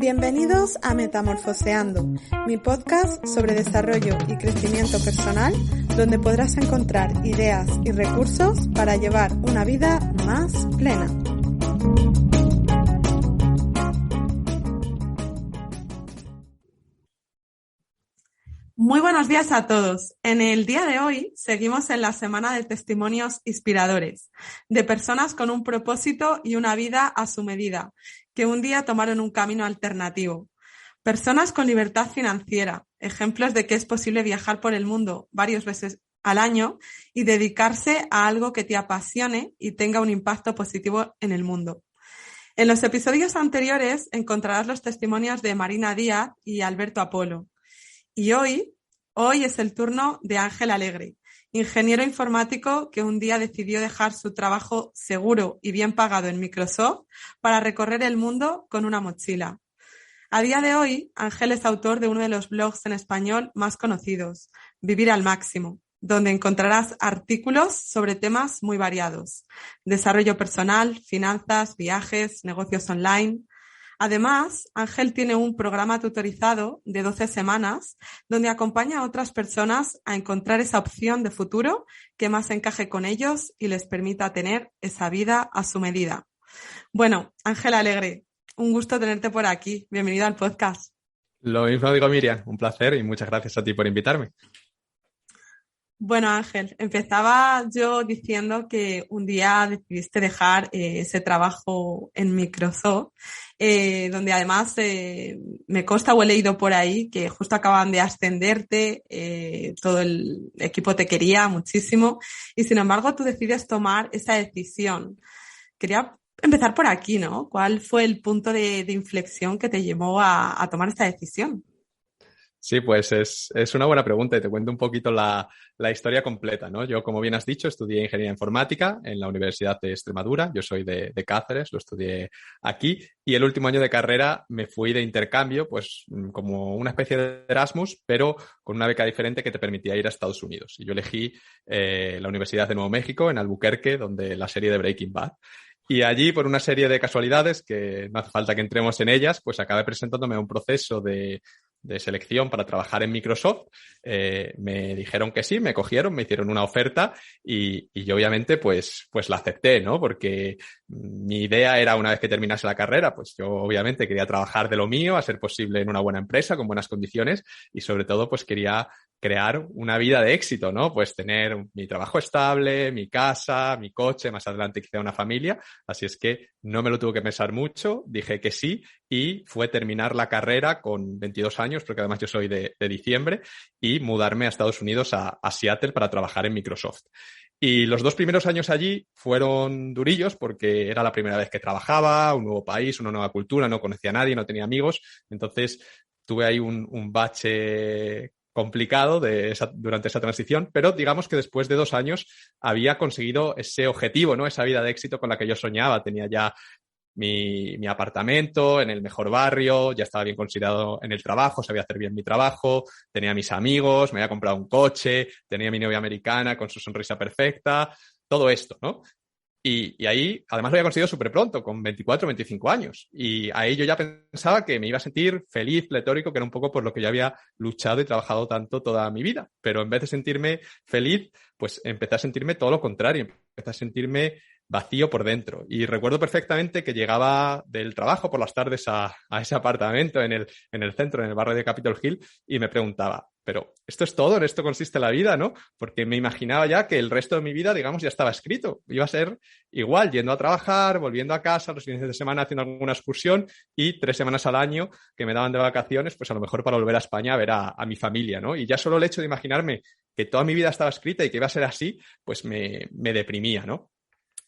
Bienvenidos a Metamorfoseando, mi podcast sobre desarrollo y crecimiento personal, donde podrás encontrar ideas y recursos para llevar una vida más plena. Muy buenos días a todos. En el día de hoy seguimos en la semana de testimonios inspiradores, de personas con un propósito y una vida a su medida, que un día tomaron un camino alternativo. Personas con libertad financiera, ejemplos de que es posible viajar por el mundo varias veces al año y dedicarse a algo que te apasione y tenga un impacto positivo en el mundo. En los episodios anteriores encontrarás los testimonios de Marina Díaz y Alberto Apolo. Y hoy es el turno de Ángel Alegre, ingeniero informático que un día decidió dejar su trabajo seguro y bien pagado en Microsoft para recorrer el mundo con una mochila. A día de hoy, Ángel es autor de uno de los blogs en español más conocidos, Vivir al Máximo, donde encontrarás artículos sobre temas muy variados: desarrollo personal, finanzas, viajes, negocios online. Además, Ángel tiene un programa tutorizado de 12 semanas donde acompaña a otras personas a encontrar esa opción de futuro que más encaje con ellos y les permita tener esa vida a su medida. Bueno, Ángel Alegre, un gusto tenerte por aquí. Bienvenido al podcast. Lo mismo digo, Miriam, un placer y muchas gracias a ti por invitarme. Bueno, Ángel, empezaba yo diciendo que un día decidiste dejar ese trabajo en Microsoft, donde además me consta o he leído por ahí que justo acaban de ascenderte, todo el equipo te quería muchísimo y sin embargo tú decides tomar esa decisión. Quería empezar por aquí, ¿no? ¿Cuál fue el punto de inflexión que te llevó a tomar esta decisión? Sí, pues es una buena pregunta y te cuento un poquito la historia completa, ¿no? Yo, como bien has dicho, estudié Ingeniería Informática en la Universidad de Extremadura. Yo soy de Cáceres, lo estudié aquí y el último año de carrera me fui de intercambio, pues como una especie de Erasmus, pero con una beca diferente que te permitía ir a Estados Unidos. Y yo elegí la Universidad de Nuevo México en Albuquerque, donde la serie de Breaking Bad. Y allí, por una serie de casualidades, que no hace falta que entremos en ellas, pues acabé presentándome a un proceso de selección para trabajar en Microsoft. Me dijeron que sí, me cogieron, me hicieron una oferta y yo obviamente pues la acepté, ¿no? Porque mi idea era, una vez que terminase la carrera, pues yo obviamente quería trabajar de lo mío, a ser posible en una buena empresa, con buenas condiciones y sobre todo pues quería crear una vida de éxito, ¿no? Pues tener mi trabajo estable, mi casa, mi coche, más adelante quizá una familia. Así es que no me lo tuve que pensar mucho, dije que sí y fue terminar la carrera con 22 años, porque además yo soy de diciembre, y mudarme a Estados Unidos, a Seattle, para trabajar en Microsoft. Y los 2 primeros años allí fueron durillos porque era la primera vez que trabajaba, un nuevo país, una nueva cultura, no conocía a nadie, no tenía amigos. Entonces tuve ahí un bache complicado durante esa transición, pero digamos que después de 2 años había conseguido ese objetivo, ¿no? Esa vida de éxito con la que yo soñaba. Tenía ya mi apartamento en el mejor barrio, ya estaba bien considerado en el trabajo, sabía hacer bien mi trabajo, tenía mis amigos, me había comprado un coche, tenía mi novia americana con su sonrisa perfecta, todo esto, ¿no? Y ahí, además lo había conseguido súper pronto, con 24 o 25 años. Y ahí yo ya pensaba que me iba a sentir feliz, pletórico, que era un poco por lo que yo había luchado y trabajado tanto toda mi vida. Pero en vez de sentirme feliz, pues empecé a sentirme todo lo contrario. Empecé a sentirme vacío por dentro. Y recuerdo perfectamente que llegaba del trabajo por las tardes a ese apartamento en el centro, en el barrio de Capitol Hill, y me preguntaba, pero ¿esto es todo? ¿En esto consiste la vida, no? Porque me imaginaba ya que el resto de mi vida, digamos, ya estaba escrito. Iba a ser igual, yendo a trabajar, volviendo a casa, los fines de semana haciendo alguna excursión y 3 semanas al año que me daban de vacaciones, pues a lo mejor para volver a España a ver a mi familia, ¿no? Y ya solo el hecho de imaginarme que toda mi vida estaba escrita y que iba a ser así, pues me deprimía, ¿no?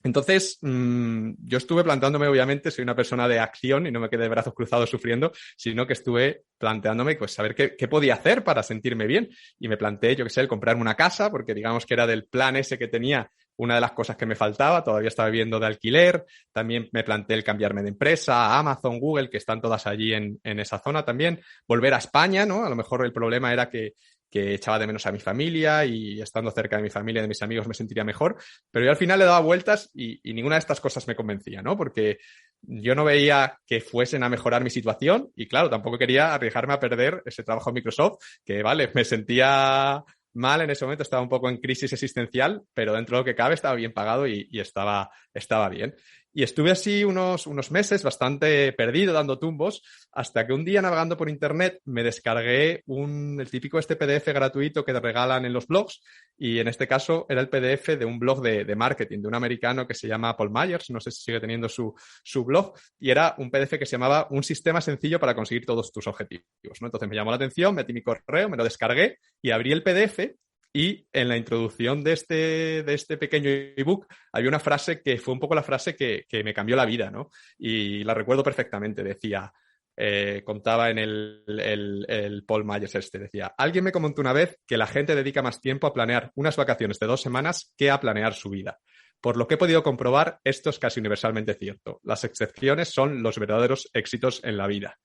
Entonces, yo estuve planteándome, obviamente, soy una persona de acción y no me quedé de brazos cruzados sufriendo, sino que estuve planteándome, pues, saber qué podía hacer para sentirme bien. Y me planteé, yo qué sé, el comprarme una casa, porque digamos que era del plan ese que tenía una de las cosas que me faltaba, todavía estaba viviendo de alquiler. También me planteé el cambiarme de empresa, a Amazon, Google, que están todas allí en esa zona también. Volver a España, ¿no? A lo mejor el problema era que echaba de menos a mi familia y estando cerca de mi familia y de mis amigos me sentiría mejor, pero yo al final le daba vueltas y ninguna de estas cosas me convencía, ¿no? Porque yo no veía que fuesen a mejorar mi situación y claro, tampoco quería arriesgarme a perder ese trabajo en Microsoft, que vale, me sentía mal en ese momento, estaba un poco en crisis existencial, pero dentro de lo que cabe estaba bien pagado y estaba bien. Y estuve así unos meses bastante perdido, dando tumbos, hasta que un día navegando por internet me descargué el típico PDF gratuito que te regalan en los blogs, y en este caso era el PDF de un blog de marketing, de un americano que se llama Paul Myers, no sé si sigue teniendo su blog, y era un PDF que se llamaba Un sistema sencillo para conseguir todos tus objetivos, ¿no? Entonces me llamó la atención, metí mi correo, me lo descargué y abrí el PDF. Y en la introducción de este pequeño ebook había una frase que fue un poco la frase que me cambió la vida, ¿no? Y la recuerdo perfectamente. Decía, contaba en el Paul Myers decía, alguien me comentó una vez que la gente dedica más tiempo a planear unas vacaciones de 2 semanas que a planear su vida. Por lo que he podido comprobar, esto es casi universalmente cierto. Las excepciones son los verdaderos éxitos en la vida.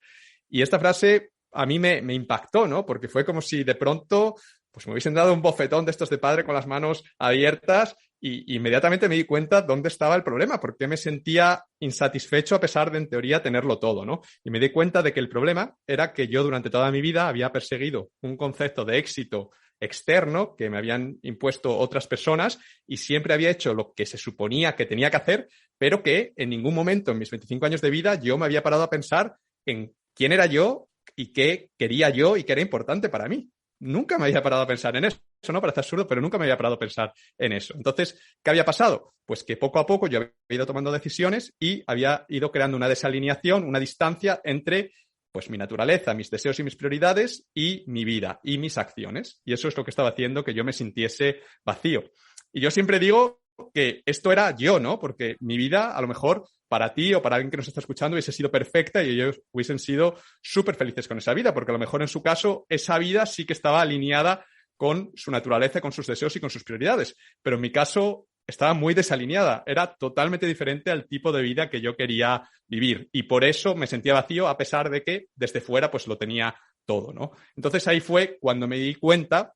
Y esta frase a mí me impactó, ¿no? Porque fue como si de pronto pues me hubiesen dado un bofetón de estos de padre con las manos abiertas y inmediatamente me di cuenta dónde estaba el problema, por qué me sentía insatisfecho a pesar de, en teoría, tenerlo todo, ¿no? Y me di cuenta de que el problema era que yo durante toda mi vida había perseguido un concepto de éxito externo que me habían impuesto otras personas y siempre había hecho lo que se suponía que tenía que hacer, pero que en ningún momento en mis 25 años de vida yo me había parado a pensar en quién era yo y qué quería yo y qué era importante para mí. Nunca me había parado a pensar en eso, ¿no? Parece absurdo, pero nunca me había parado a pensar en eso. Entonces, ¿qué había pasado? Pues que poco a poco yo había ido tomando decisiones y había ido creando una desalineación, una distancia entre pues mi naturaleza, mis deseos y mis prioridades y mi vida y mis acciones. Y eso es lo que estaba haciendo que yo me sintiese vacío. Y yo siempre digo que esto era yo, ¿no? Porque mi vida, a lo mejor, para ti o para alguien que nos está escuchando, hubiese sido perfecta y ellos hubiesen sido súper felices con esa vida, porque a lo mejor en su caso esa vida sí que estaba alineada con su naturaleza, con sus deseos y con sus prioridades. Pero en mi caso estaba muy desalineada, era totalmente diferente al tipo de vida que yo quería vivir y por eso me sentía vacío a pesar de que desde fuera pues lo tenía todo, ¿no? Entonces ahí fue cuando me di cuenta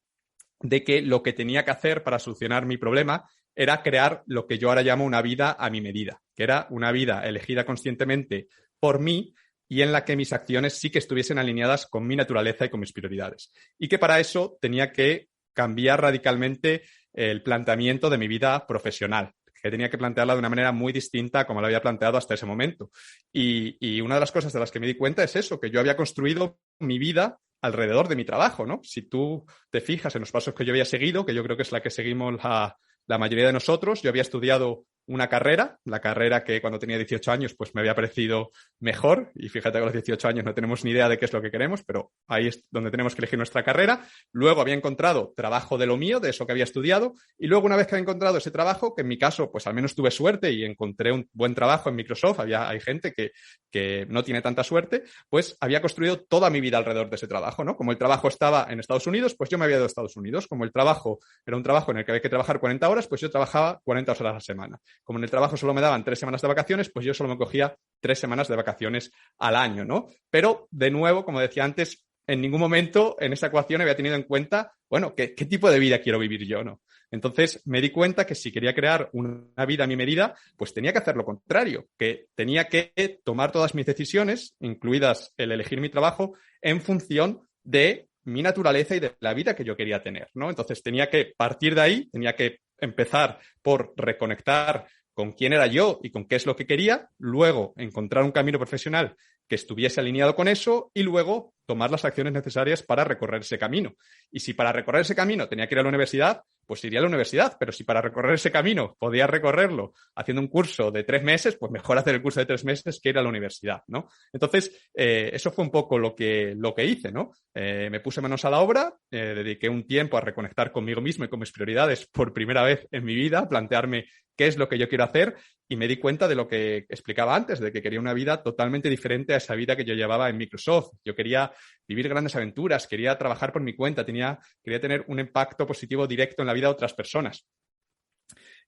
de que lo que tenía que hacer para solucionar mi problema era crear lo que yo ahora llamo una vida a mi medida, que era una vida elegida conscientemente por mí y en la que mis acciones sí que estuviesen alineadas con mi naturaleza y con mis prioridades. Y que para eso tenía que cambiar radicalmente el planteamiento de mi vida profesional, que tenía que plantearla de una manera muy distinta a como lo había planteado hasta ese momento. Y una de las cosas de las que me di cuenta es eso, que yo había construido mi vida alrededor de mi trabajo, ¿no? Si tú te fijas en los pasos que yo había seguido, que yo creo que es la que seguimos la mayoría de nosotros, yo había estudiado una carrera, la carrera que cuando tenía 18 años pues me había parecido mejor y fíjate que a los 18 años no tenemos ni idea de qué es lo que queremos, pero ahí es donde tenemos que elegir nuestra carrera. Luego había encontrado trabajo de lo mío, de eso que había estudiado y luego una vez que había encontrado ese trabajo, que en mi caso pues al menos tuve suerte y encontré un buen trabajo en Microsoft, hay gente que no tiene tanta suerte, pues había construido toda mi vida alrededor de ese trabajo, ¿no? Como el trabajo estaba en Estados Unidos, pues yo me había ido a Estados Unidos. Como el trabajo era un trabajo en el que había que trabajar 40 horas, pues yo trabajaba 40 horas a la semana. Como en el trabajo solo me daban 3 semanas de vacaciones, pues yo solo me cogía 3 semanas de vacaciones al año, ¿no? Pero, de nuevo, como decía antes, en ningún momento en esa ecuación había tenido en cuenta, bueno, ¿qué tipo de vida quiero vivir yo, no? Entonces me di cuenta que si quería crear una vida a mi medida, pues tenía que hacer lo contrario, que tenía que tomar todas mis decisiones, incluidas el elegir mi trabajo, en función de mi naturaleza y de la vida que yo quería tener, ¿no? Entonces tenía que partir de ahí, tenía que empezar por reconectar con quién era yo y con qué es lo que quería, luego encontrar un camino profesional que estuviese alineado con eso y luego tomar las acciones necesarias para recorrer ese camino. Y si para recorrer ese camino tenía que ir a la universidad, pues iría a la universidad, pero si para recorrer ese camino podía recorrerlo haciendo un curso de 3 meses, pues mejor hacer el curso de 3 meses que ir a la universidad, ¿no? Entonces, eso fue un poco lo que hice, ¿no? Me puse manos a la obra, dediqué un tiempo a reconectar conmigo mismo y con mis prioridades por primera vez en mi vida, plantearme qué es lo que yo quiero hacer y me di cuenta de lo que explicaba antes, de que quería una vida totalmente diferente a esa vida que yo llevaba en Microsoft. Yo quería vivir grandes aventuras, quería trabajar por mi cuenta, quería tener un impacto positivo directo en la vida de otras personas.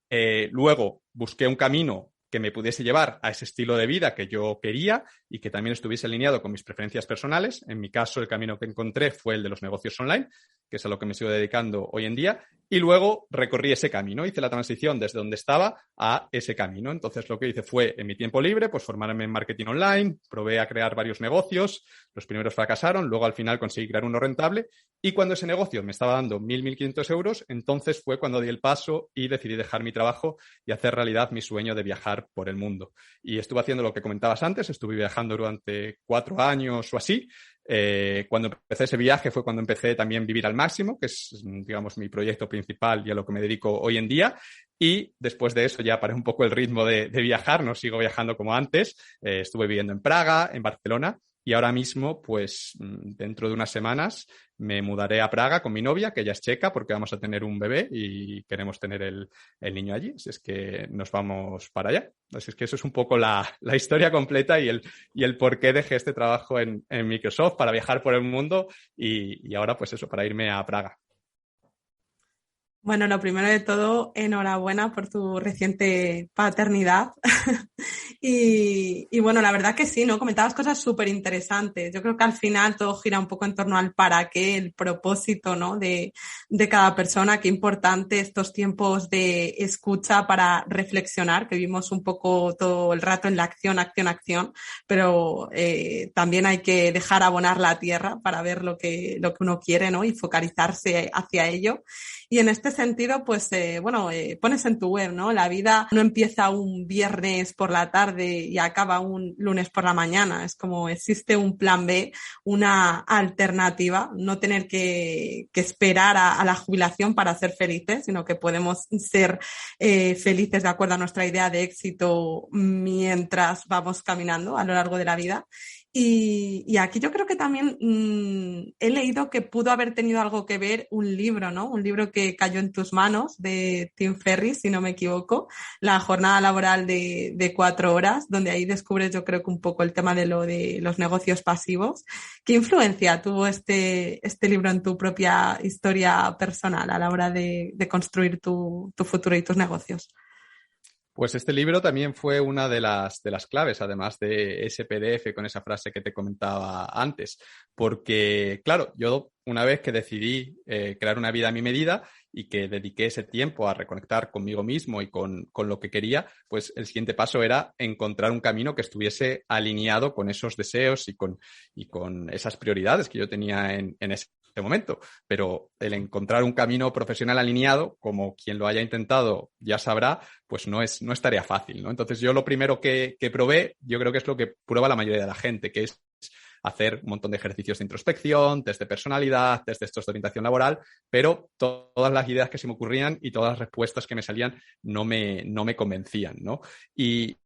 Luego busqué un camino que me pudiese llevar a ese estilo de vida que yo quería y que también estuviese alineado con mis preferencias personales. En mi caso, el camino que encontré fue el de los negocios online, que es a lo que me sigo dedicando hoy en día. Y luego recorrí ese camino, hice la transición desde donde estaba a ese camino. Entonces lo que hice fue, en mi tiempo libre, pues formarme en marketing online, probé a crear varios negocios, los primeros fracasaron, luego al final conseguí crear uno rentable y cuando ese negocio me estaba dando 1.500 euros, entonces fue cuando di el paso y decidí dejar mi trabajo y hacer realidad mi sueño de viajar por el mundo. Y estuve haciendo lo que comentabas antes, estuve viajando durante 4 años o así. Cuando empecé ese viaje fue cuando empecé también a vivir al máximo, que es, digamos, mi proyecto principal y a lo que me dedico hoy en día. Y después de eso ya paré un poco el ritmo de viajar, no sigo viajando como antes. Estuve viviendo en Praga, en Barcelona. Y ahora mismo, pues dentro de unas semanas, me mudaré a Praga con mi novia, que ella es checa, porque vamos a tener un bebé y queremos tener el niño allí. Así es que nos vamos para allá. Así es que eso es un poco la historia completa y el por qué dejé este trabajo en Microsoft para viajar por el mundo y ahora, pues eso, para irme a Praga. Bueno, lo primero de todo, enhorabuena por tu reciente paternidad. Y bueno, la verdad que sí, ¿no? Comentabas cosas súper interesantes. Yo creo que al final todo gira un poco en torno al para qué, el propósito, ¿no? De cada persona. Qué importante estos tiempos de escucha para reflexionar, que vivimos un poco todo el rato en la acción, acción, acción, pero también hay que dejar abonar la tierra para ver lo que uno quiere, ¿no? Y focalizarse hacia ello. Y en este sentido, pues, pones en tu web, ¿no? La vida no empieza un viernes por la tarde y acaba un lunes por la mañana. Es como existe un plan B, una alternativa, no tener que esperar a la jubilación para ser felices, sino que podemos ser felices de acuerdo a nuestra idea de éxito mientras vamos caminando a lo largo de la vida. Y aquí yo creo que también he leído que pudo haber tenido algo que ver un libro, ¿no? Un libro que cayó en tus manos de Tim Ferriss, si no me equivoco, La jornada laboral de 4 horas, donde ahí descubres yo creo que un poco el tema de los negocios pasivos. ¿Qué influencia tuvo este libro en tu propia historia personal a la hora de construir tu futuro y tus negocios? Pues este libro también fue una de las claves, además de ese PDF con esa frase que te comentaba antes, porque, claro, yo una vez que decidí crear una vida a mi medida y que dediqué ese tiempo a reconectar conmigo mismo y con lo que quería, pues el siguiente paso era encontrar un camino que estuviese alineado con esos deseos y con esas prioridades que yo tenía en ese momento. Pero el encontrar un camino profesional alineado, como quien lo haya intentado ya sabrá, pues no es tarea fácil, ¿no? Entonces yo lo primero que probé, yo creo que es lo que prueba la mayoría de la gente, que es hacer un montón de ejercicios de introspección, test de personalidad, test de estos de orientación laboral, pero todas las ideas que se me ocurrían y todas las respuestas que me salían no me convencían, ¿no? Y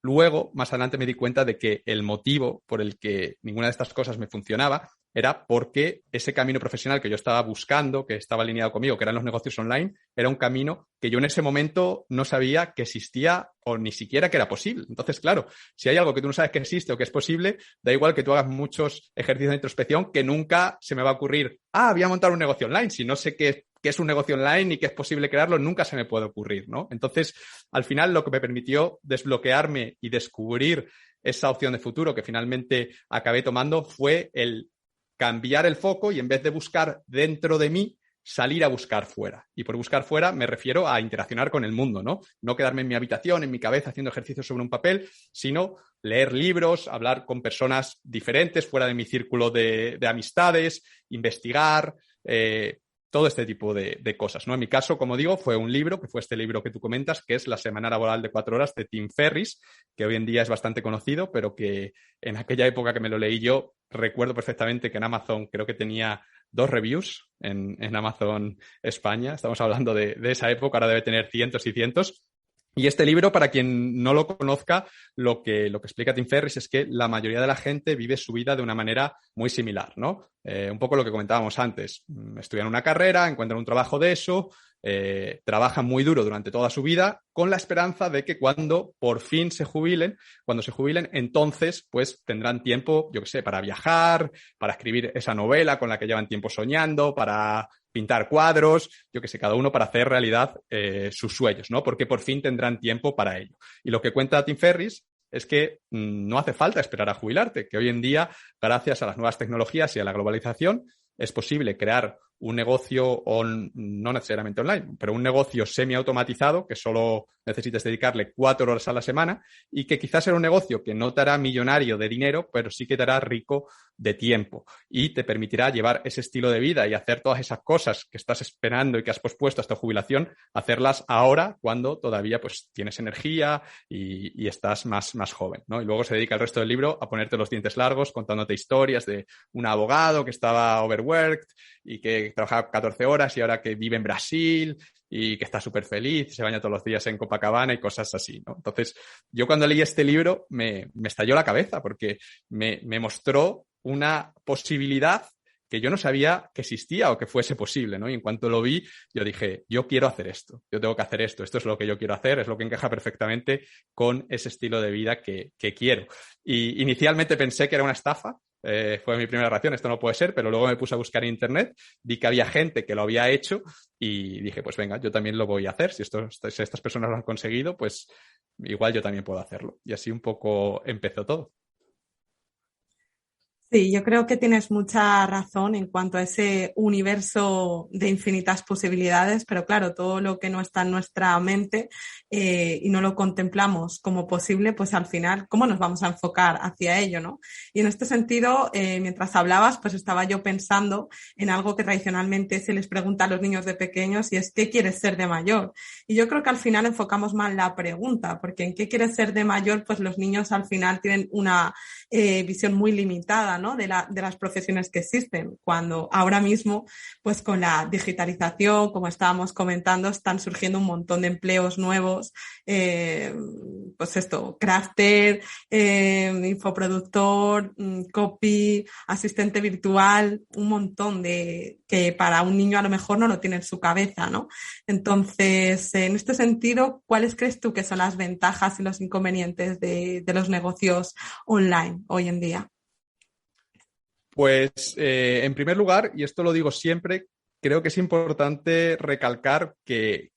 luego, más adelante, me di cuenta de que el motivo por el que ninguna de estas cosas me funcionaba era porque ese camino profesional que yo estaba buscando, que estaba alineado conmigo, que eran los negocios online, era un camino que yo en ese momento no sabía que existía o ni siquiera que era posible. Entonces, claro, si hay algo que tú no sabes que existe o que es posible, da igual que tú hagas muchos ejercicios de introspección, que nunca se me va a ocurrir, voy a montar un negocio online. Si no sé qué es un negocio online y que es posible crearlo, nunca se me puede ocurrir, ¿no? Entonces, al final, lo que me permitió desbloquearme y descubrir esa opción de futuro que finalmente acabé tomando fue el cambiar el foco y en vez de buscar dentro de mí, salir a buscar fuera. Y por buscar fuera me refiero a interaccionar con el mundo, ¿no? No quedarme en mi habitación, en mi cabeza, haciendo ejercicios sobre un papel, sino leer libros, hablar con personas diferentes fuera de mi círculo de amistades, investigar, todo este tipo de cosas, ¿no? En mi caso, como digo, fue un libro, que fue este libro que tú comentas, que es La semana laboral de 4 horas de Tim Ferriss, que hoy en día es bastante conocido, pero que en aquella época que me lo leí yo, recuerdo perfectamente que en Amazon creo que tenía 2 reviews en Amazon España. Estamos hablando de esa época, ahora debe tener cientos y cientos. Y este libro, para quien no lo conozca, lo que explica Tim Ferriss es que la mayoría de la gente vive su vida de una manera muy similar, ¿no? Un poco lo que comentábamos antes. Estudian una carrera, encuentran un trabajo de eso, trabajan muy duro durante toda su vida con la esperanza de que cuando por fin se jubilen, entonces pues tendrán tiempo, yo qué sé, para viajar, para escribir esa novela con la que llevan tiempo soñando, para pintar cuadros, yo que sé, cada uno para hacer realidad sus sueños, ¿no? Porque por fin tendrán tiempo para ello. Y lo que cuenta Tim Ferriss es que no hace falta esperar a jubilarte, que hoy en día, gracias a las nuevas tecnologías y a la globalización, es posible crear un negocio no necesariamente online, pero un negocio semiautomatizado que solo necesites dedicarle 4 horas a la semana y que quizás sea un negocio que no te hará millonario de dinero, pero sí que te hará rico de tiempo y te permitirá llevar ese estilo de vida y hacer todas esas cosas que estás esperando y que has pospuesto hasta jubilación, hacerlas ahora cuando todavía pues tienes energía y estás más joven, ¿no? Y luego se dedica el resto del libro a ponerte los dientes largos contándote historias de un abogado que estaba overworked y que trabajaba 14 horas y ahora que vive en Brasil y que está súper feliz, se baña todos los días en Copacabana y cosas así, ¿no? Entonces, yo cuando leí este libro me estalló la cabeza porque me mostró una posibilidad que yo no sabía que existía o que fuese posible, ¿no? Y en cuanto lo vi, yo dije, yo quiero hacer esto, yo tengo que hacer esto es lo que yo quiero hacer, es lo que encaja perfectamente con ese estilo de vida que quiero. Y inicialmente pensé que era una estafa, fue mi primera reacción, esto no puede ser, pero luego me puse a buscar en internet, vi que había gente que lo había hecho y dije, pues venga, yo también lo voy a hacer, si estas personas lo han conseguido, pues igual yo también puedo hacerlo. Y así un poco empezó todo. Sí, yo creo que tienes mucha razón en cuanto a ese universo de infinitas posibilidades, pero claro, todo lo que no está en nuestra mente y no lo contemplamos como posible, pues al final, ¿cómo nos vamos a enfocar hacia ello, no? Y en este sentido, mientras hablabas, pues estaba yo pensando en algo que tradicionalmente se les pregunta a los niños de pequeños y es ¿qué quieres ser de mayor? Y yo creo que al final enfocamos mal la pregunta, porque en qué quieres ser de mayor, pues los niños al final tienen una visión muy limitada, ¿no? de las profesiones que existen, cuando ahora mismo, pues con la digitalización, como estábamos comentando, están surgiendo un montón de empleos nuevos, pues esto, crafter, infoproductor, copy, asistente virtual, un montón de que para un niño a lo mejor no lo tiene en su cabeza, ¿no? Entonces, en este sentido, ¿cuáles crees tú que son las ventajas y los inconvenientes de los negocios online hoy en día? Pues en primer lugar, y esto lo digo siempre, creo que es importante recalcar que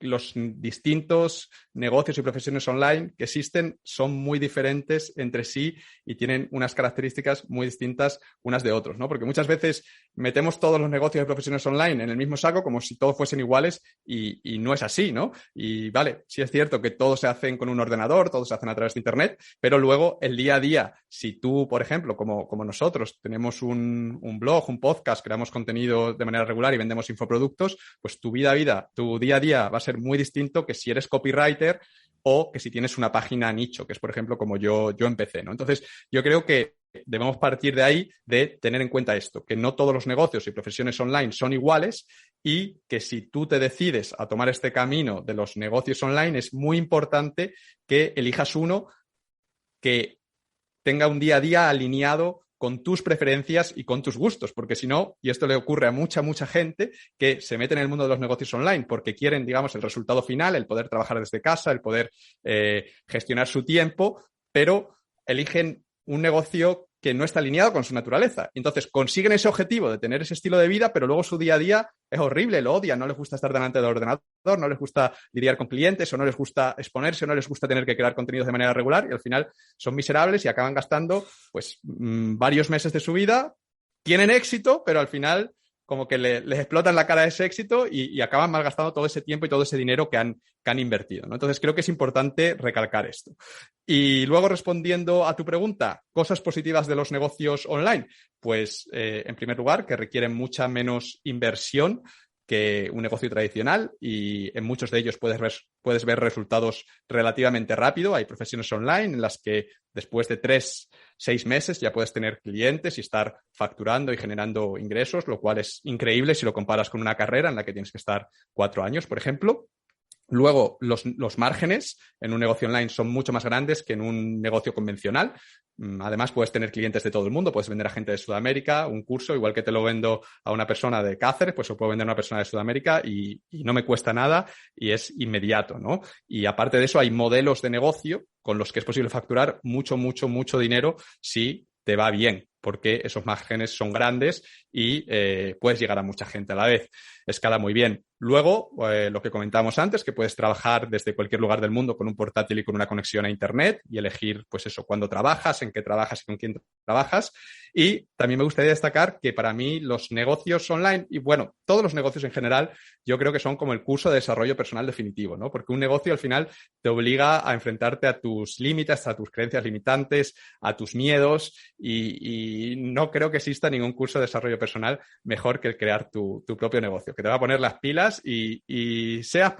los distintos negocios y profesiones online que existen son muy diferentes entre sí y tienen unas características muy distintas unas de otros, ¿no? Porque muchas veces metemos todos los negocios y profesiones online en el mismo saco como si todos fuesen iguales y no es así, ¿no? Y vale, sí es cierto que todos se hacen con un ordenador, todos se hacen a través de Internet, pero luego el día a día, si tú, por ejemplo, como nosotros, tenemos un blog, un podcast, creamos contenido de manera regular y vendemos infoproductos, pues tu día a día va a ser muy distinto que si eres copywriter o que si tienes una página nicho, que es, por ejemplo, como yo empecé, ¿no? Entonces, yo creo que debemos partir de ahí de tener en cuenta esto, que no todos los negocios y profesiones online son iguales y que si tú te decides a tomar este camino de los negocios online, es muy importante que elijas uno que tenga un día a día alineado con tus preferencias y con tus gustos, porque si no, y esto le ocurre a mucha gente que se mete en el mundo de los negocios online porque quieren, digamos, el resultado final, el poder trabajar desde casa, el poder gestionar su tiempo, pero eligen un negocio que no está alineado con su naturaleza. Entonces consiguen ese objetivo de tener ese estilo de vida, pero luego su día a día es horrible, lo odian, no les gusta estar delante del ordenador, no les gusta lidiar con clientes, o no les gusta exponerse, o no les gusta tener que crear contenidos de manera regular, y al final son miserables y acaban gastando pues varios meses de su vida, tienen éxito, pero al final como que les explotan la cara ese éxito y acaban malgastando todo ese tiempo y todo ese dinero que han invertido, ¿no? Entonces creo que es importante recalcar esto. Y luego respondiendo a tu pregunta, cosas positivas de los negocios online, pues en primer lugar que requieren mucha menos inversión que un negocio tradicional y en muchos de ellos puedes ver resultados relativamente rápido. Hay profesiones online en las que después de 3-6 meses ya puedes tener clientes y estar facturando y generando ingresos, lo cual es increíble si lo comparas con una carrera en la que tienes que estar 4 años, por ejemplo. Luego, los márgenes en un negocio online son mucho más grandes que en un negocio convencional. Además, puedes tener clientes de todo el mundo, puedes vender a gente de Sudamérica un curso, igual que te lo vendo a una persona de Cáceres, pues lo puedo vender a una persona de Sudamérica y no me cuesta nada y es inmediato, ¿no? Y aparte de eso, hay modelos de negocio con los que es posible facturar mucho dinero si te va bien, porque esos márgenes son grandes y puedes llegar a mucha gente a la vez. Escala muy bien. Luego, lo que comentábamos antes, que puedes trabajar desde cualquier lugar del mundo con un portátil y con una conexión a Internet y elegir, pues eso, cuándo trabajas, en qué trabajas y con quién trabajas. Y también me gustaría destacar que para mí los negocios online, y bueno, todos los negocios en general, yo creo que son como el curso de desarrollo personal definitivo, ¿no? Porque un negocio al final te obliga a enfrentarte a tus límites, a tus creencias limitantes, a tus miedos y no creo que exista ningún curso de desarrollo personal mejor que el crear tu propio negocio, que te va a poner las pilas y seas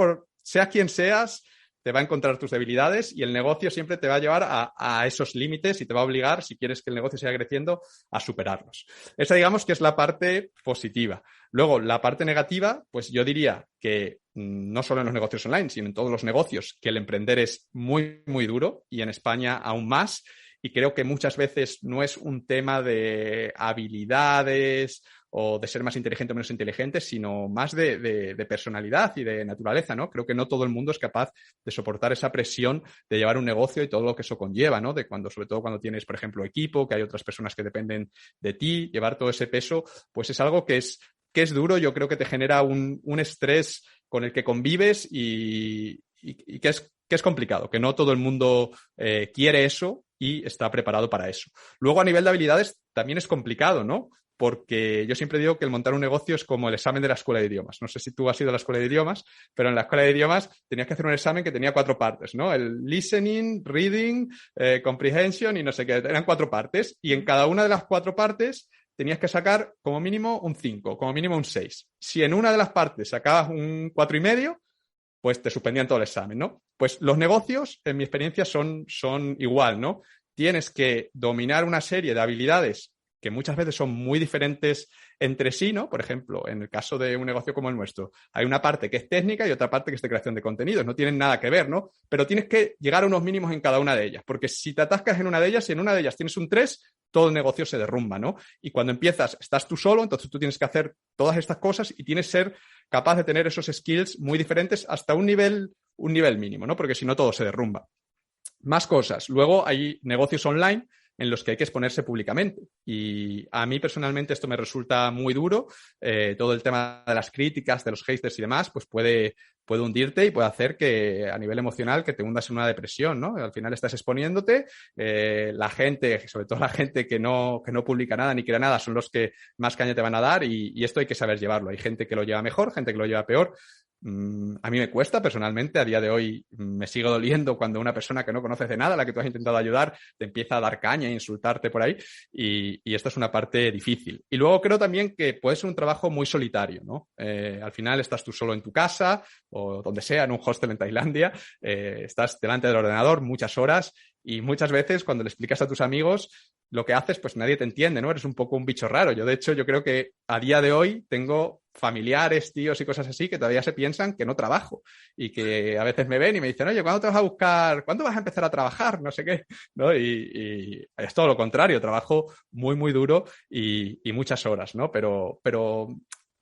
quien seas, te va a encontrar tus debilidades y el negocio siempre te va a llevar a esos límites y te va a obligar, si quieres que el negocio siga creciendo, a superarlos. Esa, digamos, que es la parte positiva. Luego, la parte negativa, pues yo diría que no solo en los negocios online, sino en todos los negocios, que el emprender es muy, muy duro y en España aún más. Y creo que muchas veces no es un tema de habilidades o de ser más inteligente o menos inteligente, sino más de personalidad y de naturaleza, ¿no? Creo que no todo el mundo es capaz de soportar esa presión de llevar un negocio y todo lo que eso conlleva, ¿no? Sobre todo cuando tienes, por ejemplo, equipo, que hay otras personas que dependen de ti, llevar todo ese peso, pues es algo que es duro. Yo creo que te genera un estrés con el que convives y que es complicado, que no todo el mundo quiere eso y está preparado para eso. Luego, a nivel de habilidades, también es complicado, ¿no? Porque yo siempre digo que el montar un negocio es como el examen de la escuela de idiomas. No sé si tú has ido a la escuela de idiomas, pero en la escuela de idiomas tenías que hacer un examen que tenía 4 partes, ¿no? El listening, reading, comprehension y no sé qué. Eran 4 partes y en cada una de las 4 partes tenías que sacar como mínimo un 5, como mínimo un 6. Si en una de las partes sacabas un 4,5, pues te suspendían todo el examen, ¿no? Pues los negocios, en mi experiencia, son igual, ¿no? Tienes que dominar una serie de habilidades que muchas veces son muy diferentes entre sí, ¿no? Por ejemplo, en el caso de un negocio como el nuestro, hay una parte que es técnica y otra parte que es de creación de contenidos. No tienen nada que ver, ¿no? Pero tienes que llegar a unos mínimos en cada una de ellas, porque si te atascas en una de ellas, si en una de ellas tienes un 3, todo el negocio se derrumba, ¿no? Y cuando empiezas, estás tú solo, entonces tú tienes que hacer todas estas cosas y tienes que ser capaz de tener esos skills muy diferentes hasta un nivel mínimo, ¿no? Porque si no, todo se derrumba. Más cosas. Luego hay negocios online en los que hay que exponerse públicamente. Y a mí personalmente esto me resulta muy duro. Todo el tema de las críticas, de los haters y demás, pues puede hundirte y puede hacer que a nivel emocional que te hundas en una depresión, ¿no? Al final estás exponiéndote, la gente, sobre todo la gente que no publica nada ni crea nada, son los que más caña te van a dar y esto hay que saber llevarlo. Hay gente que lo lleva mejor, gente que lo lleva peor. A mí me cuesta personalmente, a día de hoy me sigue doliendo cuando una persona que no conoces de nada, a la que tú has intentado ayudar, te empieza a dar caña e insultarte por ahí y esto es una parte difícil. Y luego creo también que puede ser un trabajo muy solitario, ¿no? Al final estás tú solo en tu casa o donde sea, en un hostel en Tailandia, estás delante del ordenador muchas horas y muchas veces cuando le explicas a tus amigos lo que haces, pues nadie te entiende, ¿no? Eres un poco un bicho raro. Yo, de hecho, yo creo que a día de hoy tengo familiares, tíos y cosas así que todavía se piensan que no trabajo y que a veces me ven y me dicen, oye, ¿cuándo te vas a buscar? ¿Cuándo vas a empezar a trabajar? No sé qué, ¿no? Y es todo lo contrario, trabajo muy, muy duro y muchas horas, ¿no? Pero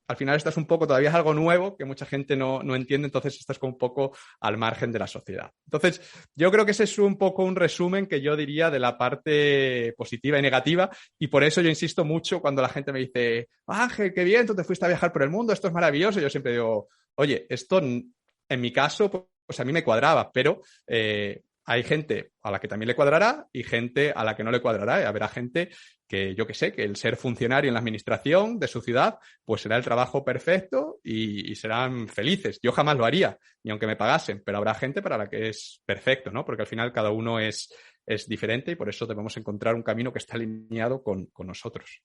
al final estás un poco, todavía es algo nuevo que mucha gente no entiende, entonces estás como un poco al margen de la sociedad. Entonces, yo creo que ese es un poco un resumen que yo diría de la parte positiva y negativa y por eso yo insisto mucho cuando la gente me dice, Ángel, qué bien, tú te fuiste a viajar por el mundo, esto es maravilloso. Yo siempre digo, oye, esto en mi caso, pues a mí me cuadraba, pero hay gente a la que también le cuadrará y gente a la que no le cuadrará. Y habrá gente que, yo que sé, que el ser funcionario en la administración de su ciudad, pues será el trabajo perfecto y serán felices. Yo jamás lo haría, ni aunque me pagasen, pero habrá gente para la que es perfecto, ¿no? Porque al final cada uno es diferente y por eso debemos encontrar un camino que está alineado con nosotros.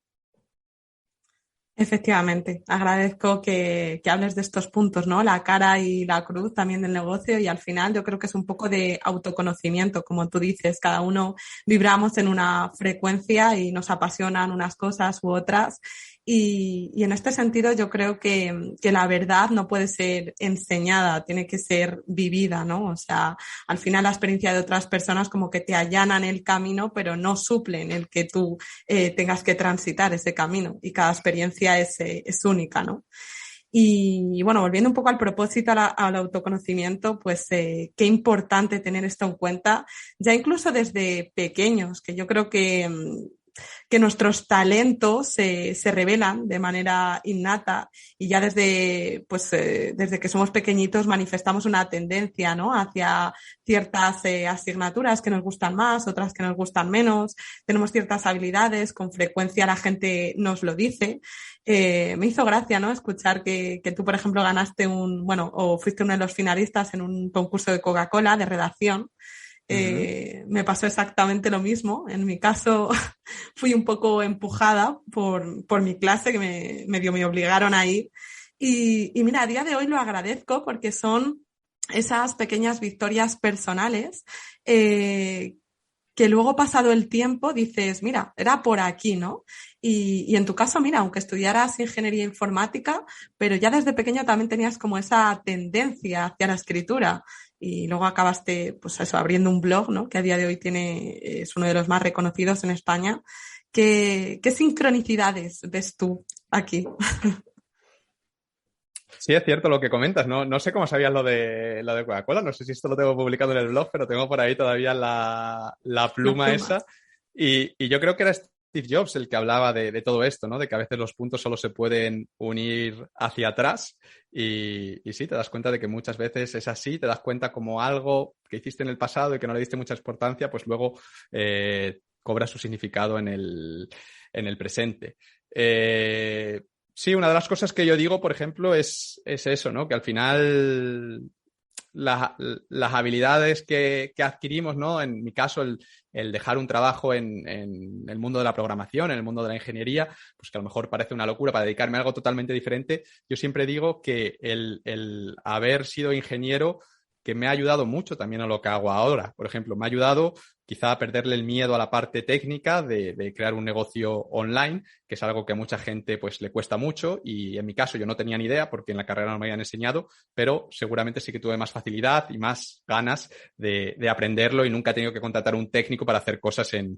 Efectivamente, agradezco que hables de estos puntos, ¿no? La cara y la cruz también del negocio y al final yo creo que es un poco de autoconocimiento, como tú dices, cada uno vibramos en una frecuencia y nos apasionan unas cosas u otras y en este sentido yo creo que la verdad no puede ser enseñada, tiene que ser vivida, ¿no? O sea, al final la experiencia de otras personas como que te allanan el camino, pero no suplen el que tú tengas que transitar ese camino y cada experiencia es única, ¿no? Y bueno, volviendo un poco al propósito, al autoconocimiento, pues qué importante tener esto en cuenta, ya incluso desde pequeños, que yo creo que que nuestros talentos se revelan de manera innata y ya desde que somos pequeñitos manifestamos una tendencia, ¿no? Hacia ciertas asignaturas que nos gustan más, otras que nos gustan menos, tenemos ciertas habilidades, con frecuencia la gente nos lo dice. Me hizo gracia, ¿no? Escuchar que tú, por ejemplo, ganaste o fuiste uno de los finalistas en un concurso de Coca-Cola de redacción. Me pasó exactamente lo mismo. En mi caso, fui un poco empujada por mi clase, que me obligaron a ir. Y mira, a día de hoy lo agradezco porque son esas pequeñas victorias personales que luego, pasado el tiempo, dices, mira, era por aquí, ¿no? Y en tu caso, mira, aunque estudiaras ingeniería informática, pero ya desde pequeño también tenías como esa tendencia hacia la escritura. Y luego acabaste, pues eso, abriendo un blog, ¿no? Que a día de hoy es uno de los más reconocidos en España. ¿Qué sincronicidades ves tú aquí? Sí, es cierto lo que comentas. No sé cómo sabías lo de Coca-Cola. No sé si esto lo tengo publicado en el blog, pero tengo por ahí todavía la pluma esa. Y yo creo que era Steve Jobs el que hablaba de todo esto, ¿no? De que a veces los puntos solo se pueden unir hacia atrás. Y sí, te das cuenta de que muchas veces es así. Te das cuenta como algo que hiciste en el pasado y que no le diste mucha importancia, pues luego cobra su significado en el presente. Sí, una de las cosas que yo digo, por ejemplo, es eso, ¿no? Que al final las habilidades que adquirimos, ¿no? En mi caso, el dejar un trabajo en el mundo de la programación, en el mundo de la ingeniería, pues que a lo mejor parece una locura para dedicarme a algo totalmente diferente. Yo siempre digo que el haber sido ingeniero que me ha ayudado mucho también a lo que hago ahora. Por ejemplo, me ha ayudado quizá a perderle el miedo a la parte técnica de crear un negocio online, que es algo que a mucha gente pues le cuesta mucho y en mi caso yo no tenía ni idea porque en la carrera no me habían enseñado, pero seguramente sí que tuve más facilidad y más ganas de aprenderlo y nunca he tenido que contratar un técnico para hacer cosas en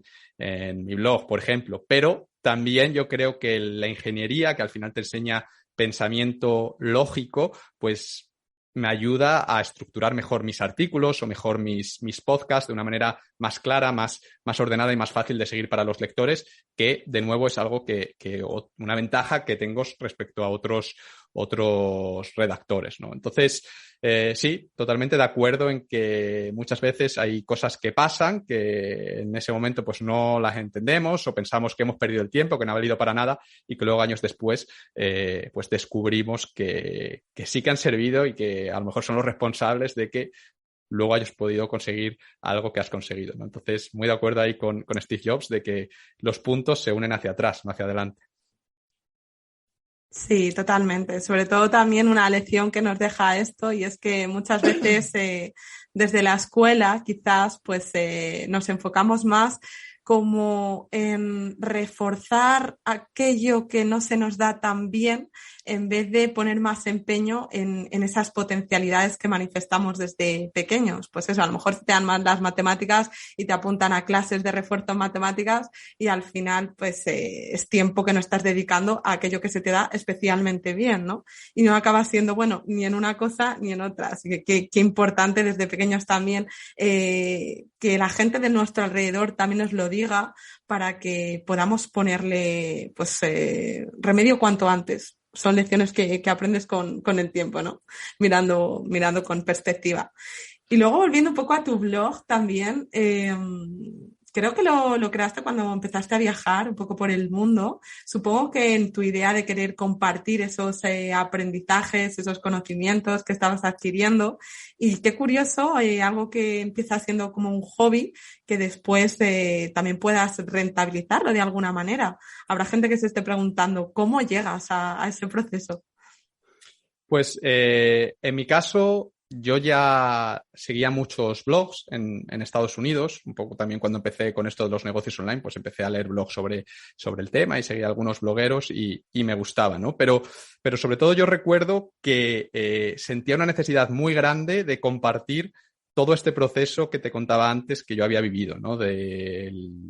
mi blog, por ejemplo. Pero también yo creo que la ingeniería, que al final te enseña pensamiento lógico, pues me ayuda a estructurar mejor mis artículos o mejor mis podcasts de una manera más clara, más ordenada y más fácil de seguir para los lectores, que de nuevo es algo que una ventaja que tengo respecto a otros redactores, ¿no? Entonces, sí, totalmente de acuerdo en que muchas veces hay cosas que pasan que en ese momento pues no las entendemos o pensamos que hemos perdido el tiempo, que no ha valido para nada y que luego años después pues descubrimos que sí que han servido y que a lo mejor son los responsables de que luego hayas podido conseguir algo que has conseguido, ¿no? Entonces, muy de acuerdo ahí con Steve Jobs de que los puntos se unen hacia atrás, no hacia adelante. Sí, totalmente. Sobre todo también una lección que nos deja esto y es que muchas veces desde la escuela quizás pues nos enfocamos más como en reforzar aquello que no se nos da tan bien en vez de poner más empeño en esas potencialidades que manifestamos desde pequeños. Pues eso, a lo mejor te dan más las matemáticas y te apuntan a clases de refuerzo en matemáticas y al final pues es tiempo que no estás dedicando a aquello que se te da especialmente bien, ¿no? Y no acabas siendo bueno ni en una cosa ni en otra. Así que qué importante desde pequeños también que la gente de nuestro alrededor también nos lo diga para que podamos ponerle pues remedio cuanto antes. Son lecciones que aprendes con el tiempo, ¿no? Mirando con perspectiva. Y luego volviendo un poco a tu blog también, creo que lo creaste cuando empezaste a viajar un poco por el mundo. Supongo que en tu idea de querer compartir esos aprendizajes, esos conocimientos que estabas adquiriendo. Y qué curioso, algo que empieza siendo como un hobby, que después también puedas rentabilizarlo de alguna manera. Habrá gente que se esté preguntando, ¿cómo llegas a ese proceso? Pues en mi caso, yo ya seguía muchos blogs en Estados Unidos, un poco también cuando empecé con esto de los negocios online, pues empecé a leer blogs sobre el tema y seguía algunos blogueros y me gustaba, ¿no? Pero sobre todo yo recuerdo que sentía una necesidad muy grande de compartir todo este proceso que te contaba antes que yo había vivido, ¿no? De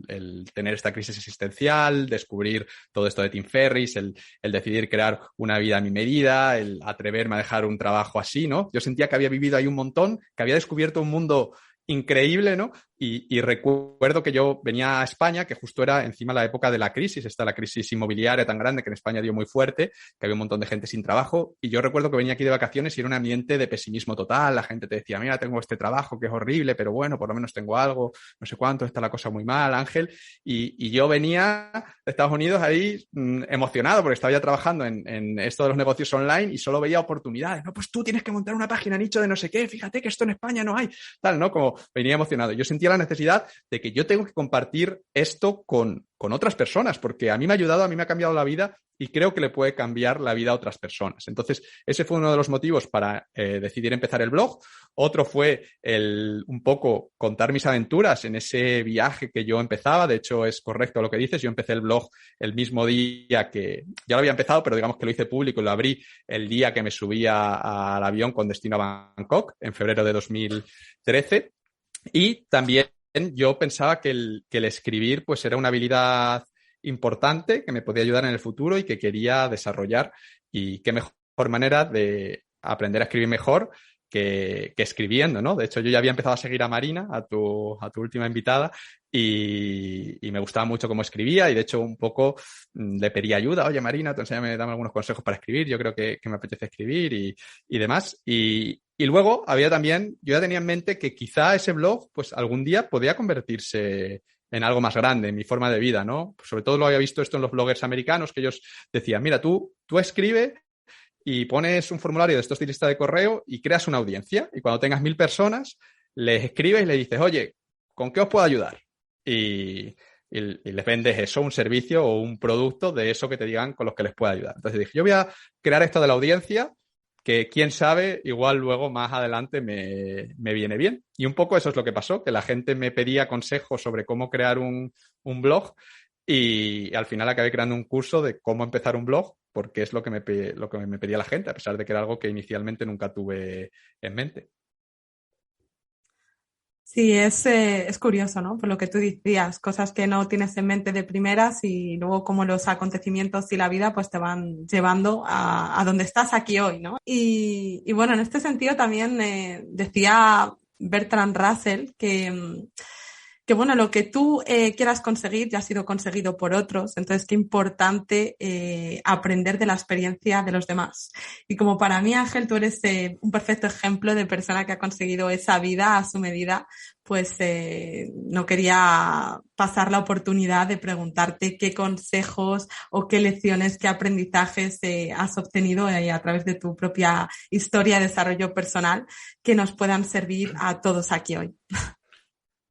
el tener esta crisis existencial, descubrir todo esto de Tim Ferriss, el decidir crear una vida a mi medida, el atreverme a dejar un trabajo así, ¿no? Yo sentía que había vivido ahí un montón, que había descubierto un mundo increíble, ¿no? Y recuerdo que yo venía a España, que justo era encima la época de la crisis, la crisis inmobiliaria tan grande que en España dio muy fuerte, que había un montón de gente sin trabajo, y yo recuerdo que venía aquí de vacaciones y era un ambiente de pesimismo total, la gente te decía, mira, tengo este trabajo que es horrible, pero bueno, por lo menos tengo algo, no sé cuánto, está la cosa muy mal, Ángel, y yo venía de Estados Unidos ahí emocionado porque estaba ya trabajando en esto de los negocios online y solo veía oportunidades, no, pues tú tienes que montar una página nicho de no sé qué, fíjate que esto en España no hay, tal, ¿no? Como venía emocionado. Yo sentía la necesidad de que yo tengo que compartir esto con otras personas, porque a mí me ha ayudado, a mí me ha cambiado la vida y creo que le puede cambiar la vida a otras personas. Entonces, ese fue uno de los motivos para decidir empezar el blog. Otro fue un poco contar mis aventuras en ese viaje que yo empezaba. De hecho, es correcto lo que dices. Yo empecé el blog el mismo día que ya lo había empezado, pero digamos que lo hice público y lo abrí el día que me subía al avión con destino a Bangkok, en febrero de 2013. Y también yo pensaba que el escribir pues era una habilidad importante que me podía ayudar en el futuro y que quería desarrollar. Y qué mejor manera de aprender a escribir mejor que escribiendo, ¿no? De hecho, yo ya había empezado a seguir a Marina, a tu última invitada, y me gustaba mucho cómo escribía y de hecho un poco le pedí ayuda. Oye, Marina, tú enséñame, dame algunos consejos para escribir. Yo creo que me apetece escribir y demás. Y luego había también, yo ya tenía en mente que quizá ese blog, pues algún día podía convertirse en algo más grande, en mi forma de vida, ¿no? Sobre todo lo había visto esto en los bloggers americanos, que ellos decían, mira, tú escribe y pones un formulario de estos de lista de correo y creas una audiencia. Y cuando tengas 1000 personas, les escribes y les dices, oye, ¿con qué os puedo ayudar? Y les vendes eso, un servicio o un producto de eso que te digan con los que les pueda ayudar. Entonces dije, yo voy a crear esto de la audiencia, que quién sabe, igual luego más adelante me viene bien. Y un poco eso es lo que pasó, que la gente me pedía consejos sobre cómo crear un blog y al final acabé creando un curso de cómo empezar un blog, porque es lo que me pedía la gente, a pesar de que era algo que inicialmente nunca tuve en mente. Sí, es curioso, ¿no? Por lo que tú decías, cosas que no tienes en mente de primeras y luego como los acontecimientos y la vida pues te van llevando a donde estás aquí hoy, ¿no? Y bueno, en este sentido también decía Bertrand Russell que bueno, lo que tú quieras conseguir ya ha sido conseguido por otros, entonces qué importante aprender de la experiencia de los demás. Y como para mí, Ángel, tú eres un perfecto ejemplo de persona que ha conseguido esa vida a su medida, pues no quería pasar la oportunidad de preguntarte qué consejos o qué lecciones, qué aprendizajes has obtenido a través de tu propia historia de desarrollo personal que nos puedan servir a todos aquí hoy.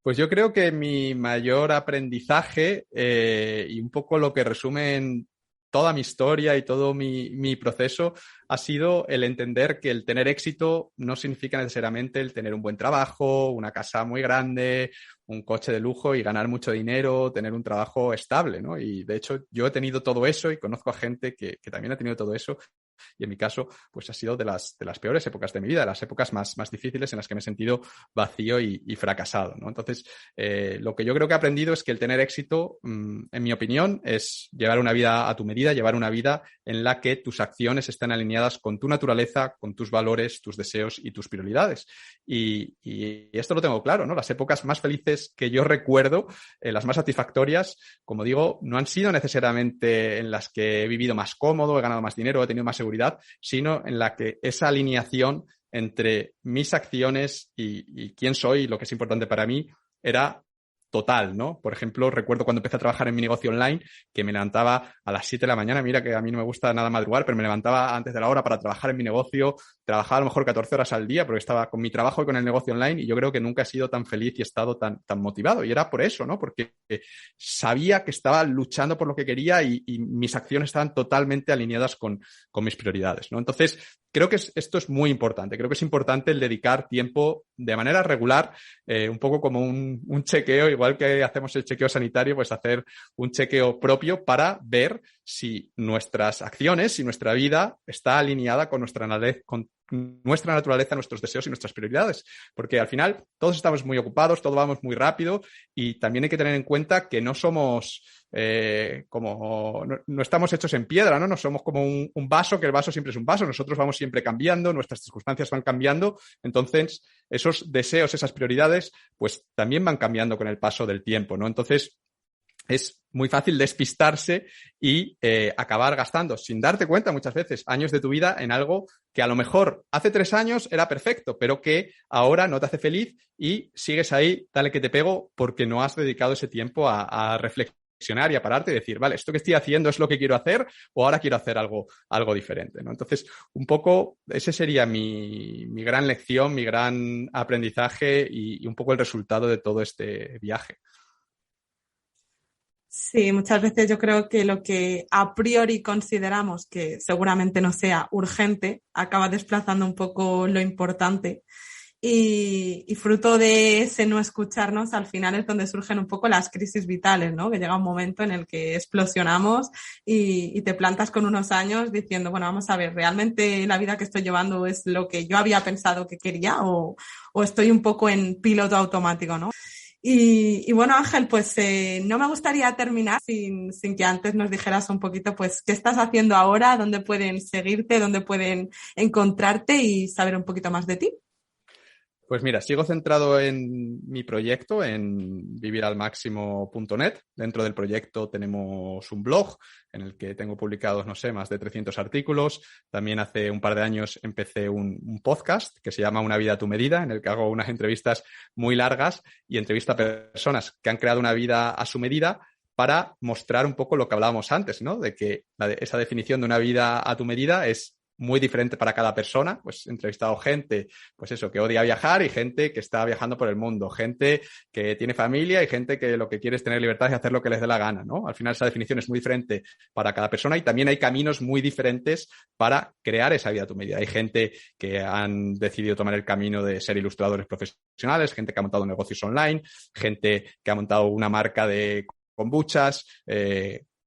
Pues yo creo que mi mayor aprendizaje y un poco lo que resume en toda mi historia y todo mi proceso ha sido el entender que el tener éxito no significa necesariamente el tener un buen trabajo, una casa muy grande, un coche de lujo y ganar mucho dinero, tener un trabajo estable, ¿no? Y de hecho yo he tenido todo eso y conozco a gente que también ha tenido todo eso. Y en mi caso, pues ha sido de las peores épocas de mi vida, de las épocas más difíciles en las que me he sentido vacío y fracasado, ¿no? Entonces, lo que yo creo que he aprendido es que el tener éxito, en mi opinión, es llevar una vida a tu medida, llevar una vida en la que tus acciones estén alineadas con tu naturaleza, con tus valores, tus deseos y tus prioridades. Y esto lo tengo claro, ¿no? Las épocas más felices que yo recuerdo, las más satisfactorias, como digo, no han sido necesariamente en las que he vivido más cómodo, he ganado más dinero, he tenido más seguridad, sino en la que esa alineación entre mis acciones y quién soy y lo que es importante para mí era total, ¿no? Por ejemplo, recuerdo cuando empecé a trabajar en mi negocio online, que me levantaba a las 7 de la mañana, mira que a mí no me gusta nada madrugar, pero me levantaba antes de la hora para trabajar en mi negocio, trabajaba a lo mejor 14 horas al día, porque estaba con mi trabajo y con el negocio online, y yo creo que nunca he sido tan feliz y he estado tan motivado, y era por eso, ¿no? Porque sabía que estaba luchando por lo que quería y mis acciones estaban totalmente alineadas con mis prioridades, ¿no? Entonces, creo que esto es muy importante. Creo que es importante el dedicar tiempo de manera regular, un poco como un chequeo, igual que hacemos el chequeo sanitario, pues hacer un chequeo propio para ver si nuestras acciones, si nuestra vida está alineada con nuestra naturaleza, nuestros deseos y nuestras prioridades. Porque al final todos estamos muy ocupados, todo vamos muy rápido y también hay que tener en cuenta que no somos no estamos hechos en piedra, ¿no? No somos como un vaso, que el vaso siempre es un vaso. Nosotros vamos siempre cambiando, nuestras circunstancias van cambiando. Entonces, esos deseos, esas prioridades, pues también van cambiando con el paso del tiempo, ¿no? Entonces, es muy fácil despistarse y acabar gastando, sin darte cuenta muchas veces, años de tu vida en algo que a lo mejor hace 3 años era perfecto, pero que ahora no te hace feliz y sigues ahí, dale que te pego, porque no has dedicado ese tiempo a reflexionar y a pararte y decir, vale, esto que estoy haciendo es lo que quiero hacer o ahora quiero hacer algo diferente, ¿no? Entonces, un poco, ese sería mi gran lección, mi gran aprendizaje y un poco el resultado de todo este viaje. Sí, muchas veces yo creo que lo que a priori consideramos que seguramente no sea urgente acaba desplazando un poco lo importante y fruto de ese no escucharnos al final es donde surgen un poco las crisis vitales, ¿no? Que llega un momento en el que explosionamos y te plantas con unos años diciendo, bueno, vamos a ver, ¿realmente la vida que estoy llevando es lo que yo había pensado que quería o estoy un poco en piloto automático, ¿no? Y bueno, Ángel, pues no me gustaría terminar sin que antes nos dijeras un poquito, pues, qué estás haciendo ahora, dónde pueden seguirte, dónde pueden encontrarte y saber un poquito más de ti. Pues mira, sigo centrado en mi proyecto, en viviralmaximo.net. Dentro del proyecto tenemos un blog en el que tengo publicados, no sé, más de 300 artículos. También hace un par de años empecé un podcast que se llama Una vida a tu medida, en el que hago unas entrevistas muy largas y entrevisto a personas que han creado una vida a su medida para mostrar un poco lo que hablábamos antes, ¿no? De que esa definición de una vida a tu medida es muy diferente para cada persona. Pues he entrevistado gente, pues eso, que odia viajar y gente que está viajando por el mundo, gente que tiene familia y gente que lo que quiere es tener libertad y hacer lo que les dé la gana, ¿no? Al final esa definición es muy diferente para cada persona y también hay caminos muy diferentes para crear esa vida a tu medida. Hay gente que han decidido tomar el camino de ser ilustradores profesionales, gente que ha montado negocios online, gente que ha montado una marca de kombuchas,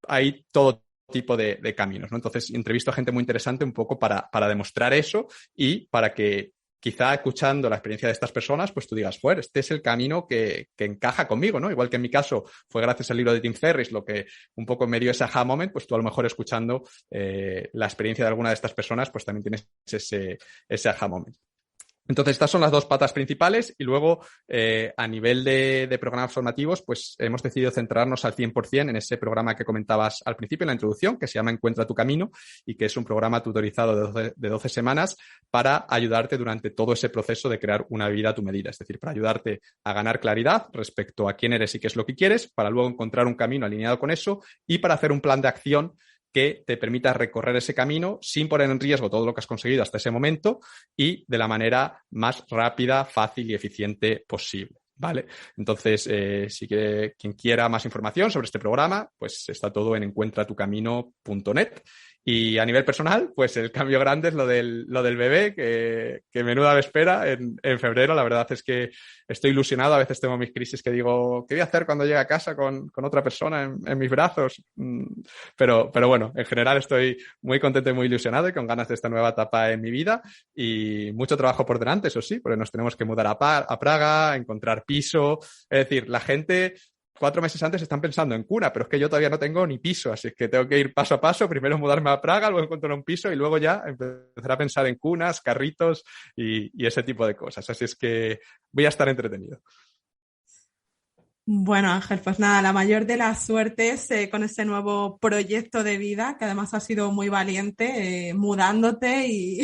hay todo tipo de caminos, ¿no? Entonces, entrevisto a gente muy interesante un poco para demostrar eso y para que quizá escuchando la experiencia de estas personas, pues tú digas, joder, este es el camino que encaja conmigo, ¿no? Igual que en mi caso fue gracias al libro de Tim Ferriss lo que un poco me dio ese aha moment, pues tú a lo mejor escuchando la experiencia de alguna de estas personas, pues también tienes ese aha moment. Entonces, estas son las dos patas principales y luego a nivel de programas formativos, pues hemos decidido centrarnos al 100% en ese programa que comentabas al principio, en la introducción, que se llama Encuentra tu camino y que es un programa tutorizado de 12 semanas para ayudarte durante todo ese proceso de crear una vida a tu medida. Es decir, para ayudarte a ganar claridad respecto a quién eres y qué es lo que quieres, para luego encontrar un camino alineado con eso y para hacer un plan de acción que te permita recorrer ese camino sin poner en riesgo todo lo que has conseguido hasta ese momento y de la manera más rápida, fácil y eficiente posible. ¿Vale? Entonces, quien quiera más información sobre este programa, pues está todo en encuentratucamino.net. Y a nivel personal, pues el cambio grande es lo del bebé, que menuda me espera en febrero. La verdad es que estoy ilusionado. A veces tengo mis crisis que digo, ¿qué voy a hacer cuando llegue a casa con otra persona en mis brazos? Pero bueno, en general estoy muy contento y muy ilusionado y con ganas de esta nueva etapa en mi vida y mucho trabajo por delante, eso sí, porque nos tenemos que mudar a Praga, encontrar piso. Es decir, la gente 4 meses antes están pensando en cuna, pero es que yo todavía no tengo ni piso, así que tengo que ir paso a paso, primero mudarme a Praga, luego encontrar un piso y luego ya empezar a pensar en cunas, carritos y ese tipo de cosas. Así es que voy a estar entretenido. Bueno, Ángel, pues nada, la mayor de las suertes con ese nuevo proyecto de vida, que además ha sido muy valiente, mudándote y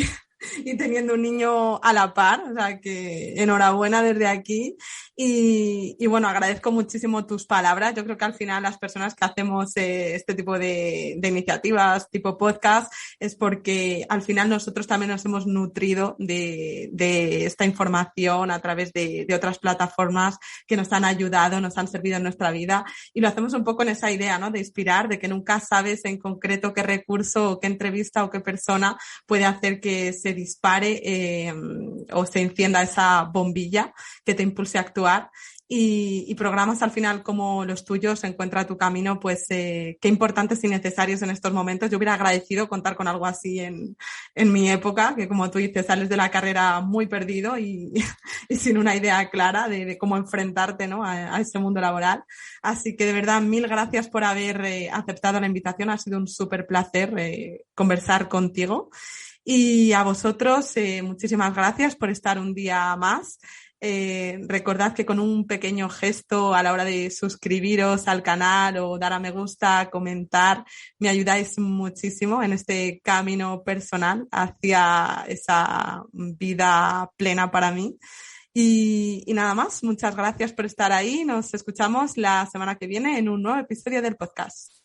teniendo un niño a la par, o sea que enhorabuena desde aquí y bueno, agradezco muchísimo tus palabras. Yo creo que al final las personas que hacemos este tipo de iniciativas, tipo podcast, es porque al final nosotros también nos hemos nutrido de esta información a través de otras plataformas que nos han ayudado, nos han servido en nuestra vida y lo hacemos un poco en esa idea, ¿no? De inspirar, de que nunca sabes en concreto qué recurso o qué entrevista o qué persona puede hacer que se dispare o se encienda esa bombilla que te impulse a actuar. y programas al final como los tuyos, Encuentra tu camino, pues qué importantes y necesarios en estos momentos. Yo hubiera agradecido contar con algo así en mi época, que como tú dices, sales de la carrera muy perdido y sin una idea clara de cómo enfrentarte, ¿no?, a ese mundo laboral. Así que de verdad, mil gracias por haber aceptado la invitación. Ha sido un súper placer conversar contigo. Y a vosotros, muchísimas gracias por estar un día más. Recordad que con un pequeño gesto a la hora de suscribiros al canal o dar a me gusta, comentar, me ayudáis muchísimo en este camino personal hacia esa vida plena para mí. Y nada más, muchas gracias por estar ahí. Nos escuchamos la semana que viene en un nuevo episodio del podcast.